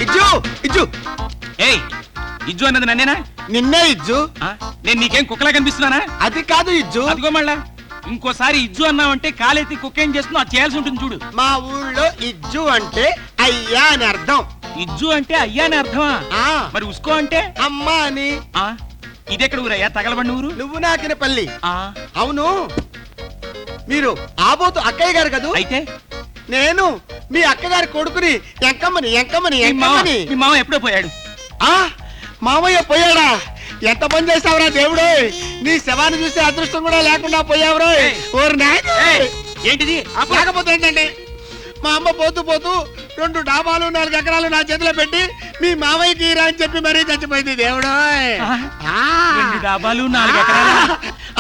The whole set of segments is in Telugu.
ఇజ్జు ఇజ్జు ఏయ్ ఇజ్జు అన్నది నన్నేనా? నిన్నే ఇజ్జు. నేను నీకేం కుక్కలా కనిపిస్తున్నానా? అది కాదు ఇజ్జు. అదిగో మళ్ళా ఇంకోసారి ఇజ్జు అన్నావంటే కాలెత్తి కుక్కేం చేస్తున్నా అది చేయాల్సి ఉంటుంది చూడు. మా ఊళ్ళో ఇజ్జు అంటే అయ్యా అని అర్థం. ఇజ్జు అంటే అయ్యా అని అర్థమా? మరి ఉస్కో అంటే అమ్మా అని. ఇదెక్కడ ఊరయ్యా? తగలబండి ఊరు. నువ్వు నాకిన పల్లి. అవును, మీరు ఆబోతు అక్కయ్య గారు కదూ? అయితే నేను మీ అక్కగారి కొడుకుని ఎంకమ్మని ఎంకమ్మని ఎంకమ్మని. మీ మామ ఎప్పుడో పోయాడు. మామయ్య పోయాడా? ఎంత పని చేస్తావురా దేవుడు. నీ శవాన్ని చూసే అదృష్టం కూడా లేకుండా పోయావురా. ఏంటిది? లేకపోతే ఏంటంటే మా అమ్మ పోతూ పోతూ 2 డాబాలు 4 ఎకరాలు నా చేతిలో పెట్టి మీ మామయ్యకి రా అని చెప్పి మరీ చచ్చిపోయింది దేవుడు. 2 డాబాలు 4 ఎకరాలు?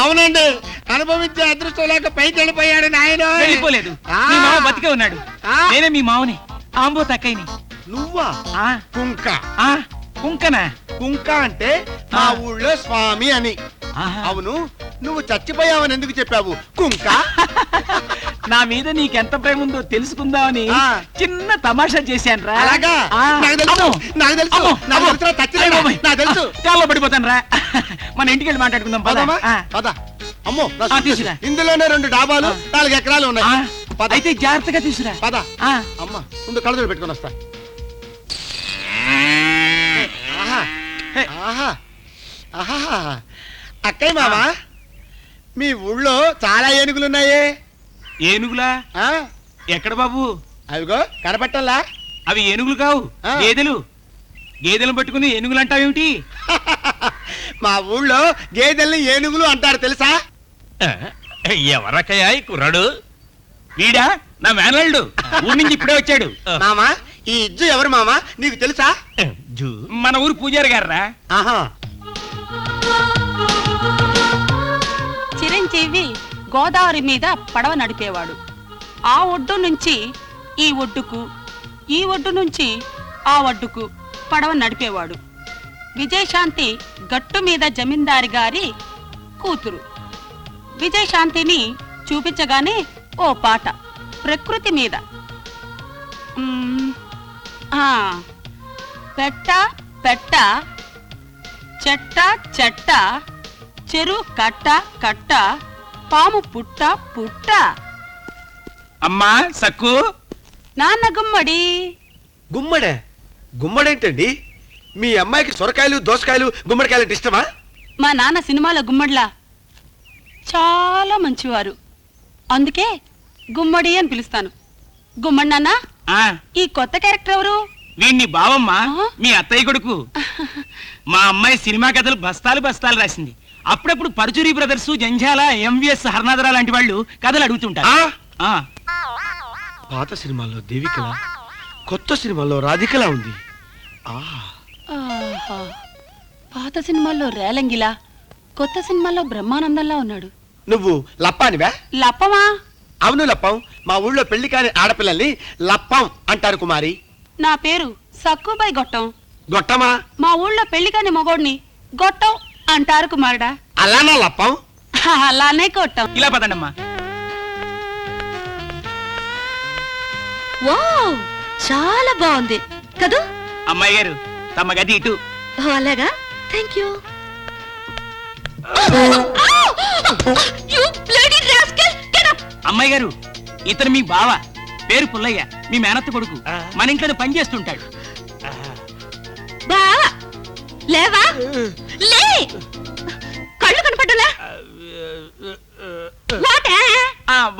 అవునండి, అనుభవించే అదృష్టం లేక పైకి వెళ్ళిపోయాడు నాయన. వెళ్ళిపోలేదు, మీ మామ బతికే ఉన్నాడు. నేనే మీ మామని, ఆంబో తక్కయ్యని. నువ్వా? కుంక. కుంకనా? కుంక అంటే మా ఊళ్ళో స్వామి అని. అవును, నువ్వు చచ్చిపోయావని ఎందుకు చెప్పావు కుంక? నా మీద నీకెంత ప్రేమ ఉందో తెలుసుకుందామని చిన్న తమాషా చేశాను రా. చాలా పడిపోతాను రా. మన ఇంటికి వెళ్ళి మాట్లాడుకుందాం పద. అమ్మో తీసురా, ఇందులోనే 2 డాబాలు 4 ఎకరాలు ఉన్నాయి. అయితే జాగ్రత్తగా తీసురా. పద. అమ్మ ముందు కళ్ళజోడు పెట్టుకుని వస్తా. అక్కయ్య మామ, మీ ఊళ్ళో చాలా ఏనుగులున్నాయే. ఏనుగులా? ఎక్కడ బాబు? అవిగో కనపట్టల్లా. అవి ఏనుగులు కావు, గేదెలు. గేదెలను పట్టుకుని ఏనుగులు అంటావేమిటి? మా ఊళ్ళో గేదెల్ని ఏనుగులు అంటారు తెలుసా? ఎవరక్కయ్యా కుర్రాడు? వీడా నా మేనల్లుడు, ఊరి నుంచి ఇప్పుడే వచ్చాడు. మామా, ఈ ఇజ్జు ఎవరు మామా నీకు తెలుసా? మన ఊరు పూజారి గారా. చిరంజీవి గోదావరి మీద పడవ నడిపేవాడు. ఆ ఒడ్డు నుంచి ఈ ఒడ్డుకు, ఈ ఒడ్డు నుంచి ఆ ఒడ్డుకు పడవ నడిపేవాడు. విజయశాంతి గట్టు మీద జమీందారి గారి కూతురు. విజయశాంతిని చూపించగానే ఓ పాట ప్రకృతి మీద. పెట్ట పెట్ట చెట్ట చెట్ట చెరు కట్ట కట్ట పాము పుట్ట పుట్ట. అమ్మా సక్కు. నాన్న గుమ్మడి. గుమ్మడే? గుమ్మడేంటండి? మీ అమ్మాయికి సొరకాయలు దోసకాయలు గుమ్మడికాయలు అంటే ఇష్టమా? మా నాన్న సినిమాలో గుమ్మడిలా చాలా మంచివారు, అందుకే గుమ్మడి అని పిలుస్తాను. గుమ్మడి నాన్న, ఈ కొత్త క్యారెక్టర్ ఎవరు? వీణ్ణి బావమ్మా, మీ అత్తయ్య కొడుకు. మా అమ్మాయి సినిమా కథలు బస్తాలు బస్తాలు రాసింది. అప్పుడప్పుడు పరుచూరి బ్రదర్స్, జంఝాల, ఎంవిఎస్ హర్నాథరా లాంటి వాళ్ళు కథలు అడుగుతుంటారు. పాత సినిమాల్లో దేవికలా, కొత్త సినిమాల్లో రాధికలా ఉంది. పాత సినిమాల్లో రేలంగిలా, కొత్త సినిమాల్లో బ్రహ్మానందంలా ఉన్నాడు. నువ్వు లప్పానివా? లప్పమా? అవును లప్పం. మా ఊళ్ళో పెళ్లి కాని ఆడపిల్లల్ని లప్పం అంటారు కుమారి. నా పేరు సక్కుబాయి గొట్టం. గొట్టమా? మా ఊళ్ళో పెళ్లి కాని మగోడిని గొట్టం అంటారు కుమారుడా. అలానా లప్పం? అలానే గొట్టం. ఇలా పదండమ్మా. వావ్, చాలా బాగుంది కదూ? అమ్మాయి గారు తమ గది ఇటు. అలాగా, థ్యాంక్ యూ. అమ్మాయి గారు, ఇతను మీ బావ, పేరు పుల్లయ్య, మీ మేనత్త కొడుకు. మన ఇంట్లో పని చేస్తుంటాడు. బావా లేవా? లే, కళ్ళు కనపడ్డలా?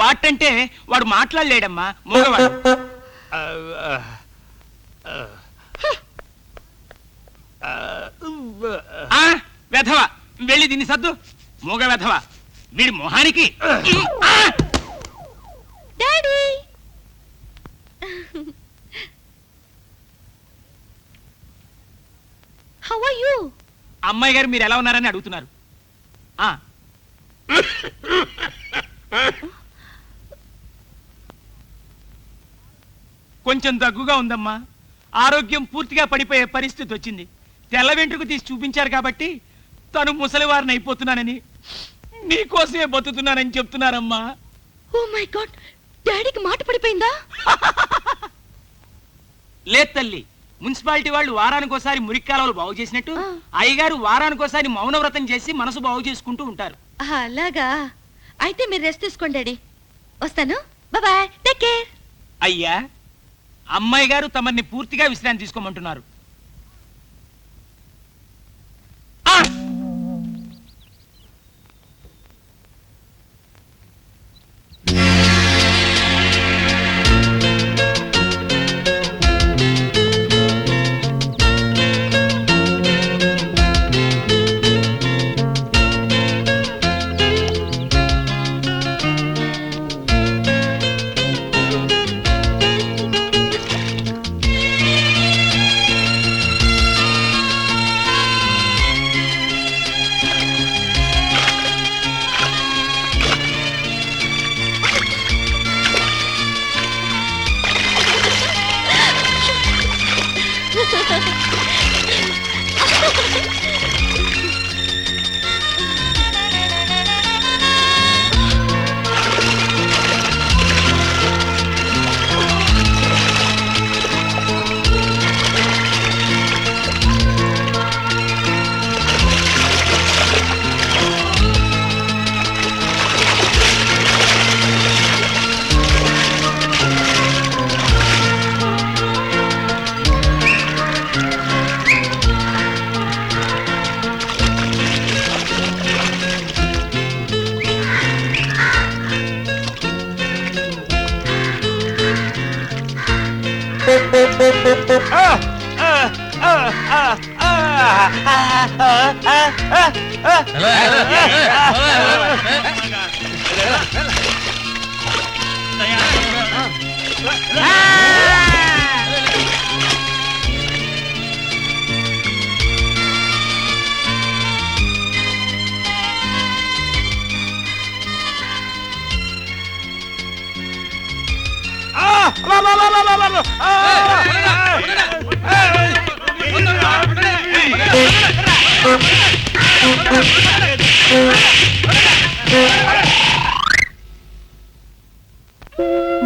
వాటంటే వాడు మాట్లాడలేడమ్మా, మగవాడు. వెధవ, వెళ్ళి దీన్ని సద్దు. మూగ వెధవ, వీడి మొహానికి. Daddy, how are you? అమ్మాయి గారు మీరు ఎలా ఉన్నారని అడుగుతున్నారు. కొంచెం దగ్గుగా ఉందమ్మా. ఆరోగ్యం పూర్తిగా పడిపోయే పరిస్థితి వచ్చింది. తెల్ల వెంట్రుకు తీసి చూపించారు కాబట్టి తను ముసలివారిని అయిపోతున్నానని, నీకోసమే బతుకుతున్నానని చెప్తున్నారమ్మా. ఓ మై గాడ్, డాడీకి మాట పడిపోయిందా? లేదు తల్లి, మున్సిపాలిటీ వాళ్ళు వారానికోసారి మురికి కాలువలు బాగు చేసినట్టు ఆ. అయ్యగారు వారానికోసారి మౌనవ్రతం చేసి మనసు బాగు చేసుకుంటూ ఉంటారు. అలాగా అయితే మీరు రెస్ట్ తీసుకోండి డాడీ. వస్తాను. బాయ్. Take care. అయ్యా, అమ్మాయి గారు తమని పూర్తిగా విశ్రాంతి తీసుకోమంటున్నారు. ఆ!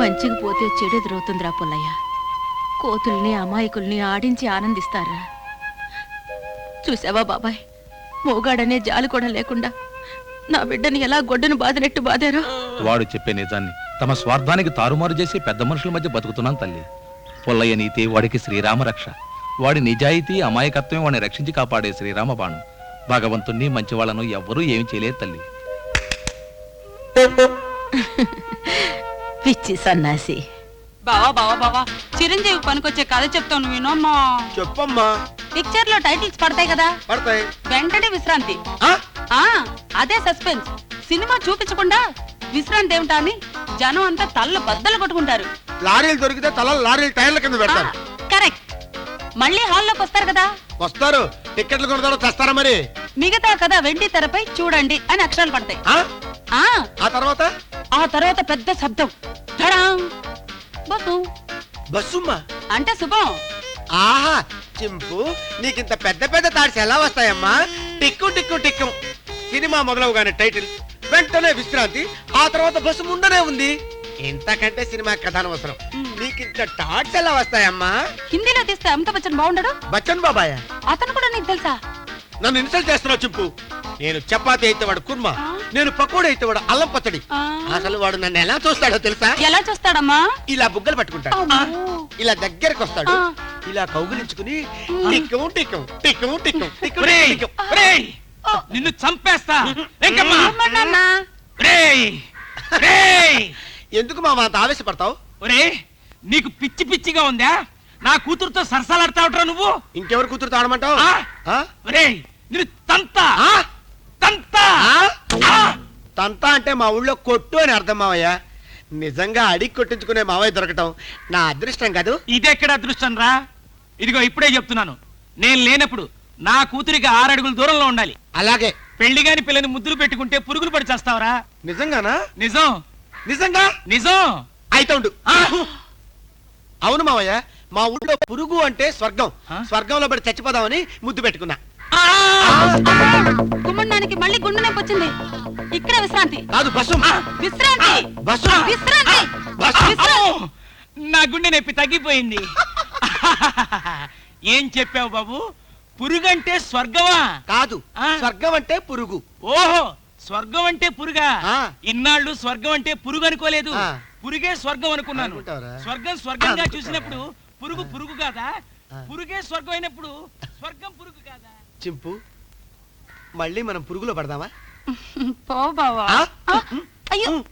మంచిగా పోతే చెడు ఎదురవుతుందిరా పుల్లయ్య. కోతుల్ని అమాయకుల్ని ఆడించి ఆనందిస్తారా? చూసావా బాబాయ్, మోగాడనే జాలి కూడా లేకుండా నా బిడ్డని ఎలా గొడ్డను బాదినట్టు బాదారో. వాడు చెప్పే నిజాన్ని తమ స్వార్థానికి తారుమారు చేసి పెద్ద మనుషుల మధ్య బతుకుతున్నాను తల్లి. పుల్లయ్య నీతి వాడికి శ్రీరామ రక్ష. వాడి నిజాయితీ అమాయకత్వం వాడిని రక్షించి కాపాడే శ్రీరామ బాణం. భగవంతుణ్ణి మంచివాళ్లను ఎవ్వరూ ఏమి చేయలేరు తల్లి. పిచ్చి సన్నాసి. బావా బావా బావా, చిరంజీవి పనికొచ్చే కథ చెప్తాను వినమ్మా. చెప్పమ్మా. పిక్చర్ లో టైటిల్స్ పడతాయి కదా, పడతాయి. వెంటనే విశ్రాంతి. ఆ? ఆ అదే సస్పెన్స్. సినిమా చూపించకుండా విశ్రాంతి ఏమిటా అని జనం అంతా తల్ల బద్దలు కొట్టుకుంటారు. లారీలు దొరికితే తలలు లారీలు టైర్ల కింద పెడతారు. కరెక్ట్. మళ్ళీ హాల్లోకి వస్తారు కదా, వస్తారు. టికెట్లు కొడతారో తెస్తారా మరి? మిగతా కథ వెండి తెరపై చూడండి అని అక్షరాలు పడతాయి. ఆ? ఆ ఆ తర్వాత పెద్ద శబ్దం. ధడాం. బస్సు బస్సుమ్మా. అంటే శుభం. ఆహా చింపు, నీకింత పెద్ద పెద్ద తాడ్స్ ఎలా వస్తాయమ్మా? టిక్కు టిక్కు టిక్కు. సినిమా మొదలవుగానే టైటిల్, వెంటనే విశ్రాంతి, ఆ తర్వాత బస్సు ముందనే ఉంది. ఇంతకంటే సినిమా కథ అనవసరం. నీకింత టాట్స్ ఎలా వస్తాయమ్మా? హిందీలో తీస్తే అమితాబ్ బచ్చన్ బాగుండడు. బచ్చన్ బాబాయ్ అతను కూడా నీకు తెలుసా? నన్ను ఇన్సల్ట్ చేస్తున్నావు చింపు. నేను చపాతి అయితే వాడు కుర్మా, నేను పకోడీ అయితే వాడు అల్లం పచ్చడి. ఆ. అసలు వాడు నన్ను ఎలా చూస్తాడో తెలుసా? ఎలా చూస్తాడమ్మా? ఇలా బుగ్గలు పట్టుకుంటాడు, అమ్మో. ఇలా దగ్గరకు వస్తాడు, ఆ. ఇలా కౌగిలించుకుని టిక్కం టిక్కం టిక్కం టిక్కం టిక్కం ఒరేయ్, టిక్కం. ఒరేయ్, నిన్ను చంపేస్తా. వెంకమ్మా, ఏమన్నానా? ఒరేయ్, ఒరేయ్. ఎందుకు మామ అంత ఆవేశపడతావు? ఒరేయ్, నీకు పిచ్చి పిచ్చిగా ఉందా? నా కూతురుతో సరసాలాడతావుట్రా నువ్వు. ఇంకెవరు కూతురు ఆడమంటావు? ఆ? ఒరేయ్, నిన్ను తంతా ఆ? తంతా. ఆ! తంతా అంటే మా ఊళ్ళో కొట్టు అని అర్థం మావయ్య. నిజంగా అడిగి కొట్టించుకునే మావయ్య దొరకటం నా అదృష్టం కాదు. ఇదెక్కడ అదృష్టం రా? ఇదిగో ఇప్పుడే చెప్తున్నాను, నేను లేనప్పుడు నా కూతురికి 6 అడుగుల దూరంలో ఉండాలి. అలాగే. పెళ్లిగాని పిల్లని ముద్దులు పెట్టుకుంటే పురుగులు పడి చేస్తావరా? నిజంగానా? నిజం, నిజంగా? నిజం. అయితే ఉండు. ఆ! అవును మావయ్య, మా ఊళ్ళో పురుగు అంటే స్వర్గం. ఆ? స్వర్గంలో పడి చచ్చిపోదామని ముద్దు పెట్టుకున్నా. ఆ! గుమ్మడానికి మళ్ళీ గుండె నొప్పి వచ్చింది. ఇక్కడ విశ్రాంతి. కాదు బస్సు. విశ్రాంతి. బస్సు. విశ్రాంతి. బస్సు. అమ్మో! నా గుండె నొప్పి తగ్గిపోయింది. ఏం చెప్పావు బాబు? పురుగంటే స్వర్గమా? కాదు, ఆ. స్వర్గం అంటే పురుగు. ఓహో, స్వర్గం అంటే పురుగా? ఆ. ఇన్నాళ్ళు స్వర్గం అంటే పురుగు అనుకోలేదు, ఆ. పురుగే స్వర్గం అనుకున్నాను. అనుకుంటావురా? స్వర్గం స్వర్గంగా అనుకుంటావా? చూసినప్పుడు పురుగు పురుగు కాదా? ఆ. పురుగే స్వర్గం అయినప్పుడు స్వర్గం పురుగు కాదా? చింపు, మళ్ళీ మనం పురుగులో పడదామా? పో బావా ఆ? అయ్యో